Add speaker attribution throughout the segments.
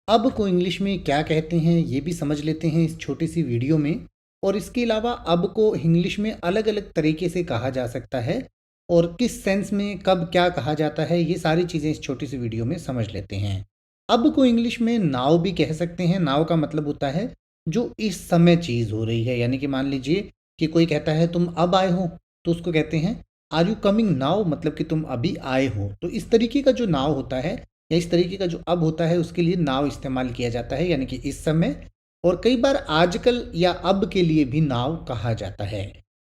Speaker 1: अब को इंग्लिश में क्या कहते हैं ये भी समझ लेते हैं इस छोटी सी वीडियो में। और इसके अलावा अब को इंग्लिश में अलग अलग तरीके से कहा जा सकता है और किस सेंस में कब क्या कहा जाता है, ये सारी चीज़ें इस छोटी सी वीडियो में समझ लेते हैं। अब को इंग्लिश में नाउ भी कह सकते हैं। नाउ का मतलब होता है जो इस समय चीज़ हो रही है, यानी कि मान लीजिए कि कोई कहता है तुम अब आए हो, तो उसको कहते हैं आर यू कमिंग नाउ, मतलब कि तुम अभी आए हो। तो इस तरीके का जो नाउ होता है या इस तरीके का जो अब होता है उसके लिए नाउ इस्तेमाल किया जाता है, यानी कि इस समय। और कई बार आजकल या अब के लिए भी नाउ कहा जाता है।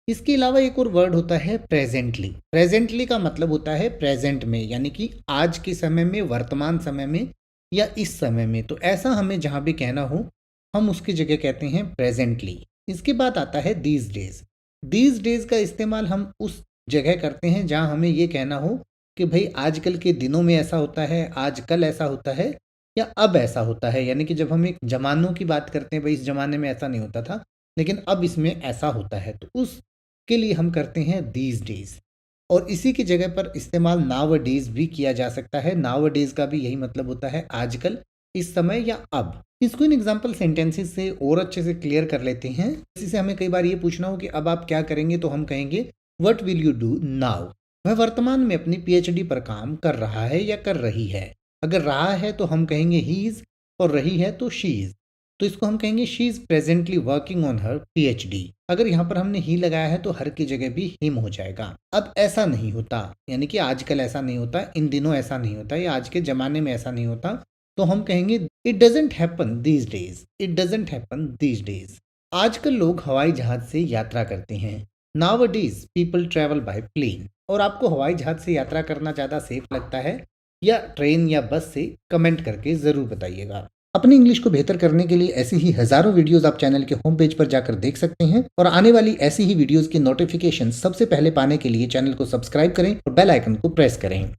Speaker 1: इसके अलावा एक और वर्ड होता है प्रेजेंटली। प्रेजेंटली का मतलब होता है प्रेजेंट में, यानी कि आज के समय में, वर्तमान समय में या इस समय में। तो ऐसा हमें जहाँ भी कहना हो हम उसकी जगह कहते हैं प्रेजेंटली। इसके बाद आता है दीज डेज। दीज डेज का इस्तेमाल हम उस जगह करते हैं जहाँ हमें ये कहना हो कि भाई आजकल के दिनों में ऐसा होता है, आजकल ऐसा होता है या अब ऐसा होता है। यानी कि जब हम एक जमानों की बात करते हैं, भाई इस जमाने में ऐसा नहीं होता था लेकिन अब इसमें ऐसा होता है, तो उसके लिए हम करते हैं दीज डेज। और इसी की जगह पर इस्तेमाल नाउ डेज भी किया जा सकता है। नाउ डेज का भी यही मतलब होता है आजकल, इस समय या अब। इसको इन एग्जाम्पल सेंटेंसेस से और अच्छे से क्लियर कर लेते हैं। इसी से हमें कई बार ये पूछना हो कि अब आप क्या करेंगे, तो हम कहेंगे what will you do now. वह वर्तमान में अपनी पीएचडी पर काम कर रहा है या कर रही है। अगर रहा है तो हम कहेंगे ही इज, और रही है तो शी इज। तो इसको हम कहेंगे she is presently working on her PhD. अगर यहाँ पर हमने ही लगाया है तो हर की जगह भी हिम हो जाएगा। अब ऐसा नहीं होता, यानी कि आजकल ऐसा नहीं होता, इन दिनों ऐसा नहीं होता या आज के जमाने में ऐसा नहीं होता, तो हम कहेंगे it doesn't happen these days. It doesn't happen these days. आजकल लोग हवाई जहाज से यात्रा करते हैं। Nowadays people travel by plane. और आपको हवाई जहाज से यात्रा करना ज़्यादा सेफ लगता है या ट्रेन या बस से, कमेंट करके ज़रूर बताइएगा। अपनी इंग्लिश को बेहतर करने के लिए ऐसी ही हज़ारों वीडियोस आप चैनल के होम पेज पर जाकर देख सकते हैं और आने वाली ऐसी ही वीडियोस की नोटिफिकेशन सबसे पहले पाने के लिए चैनल को सब्सक्राइब करें और बेल आइकन को प्रेस करें।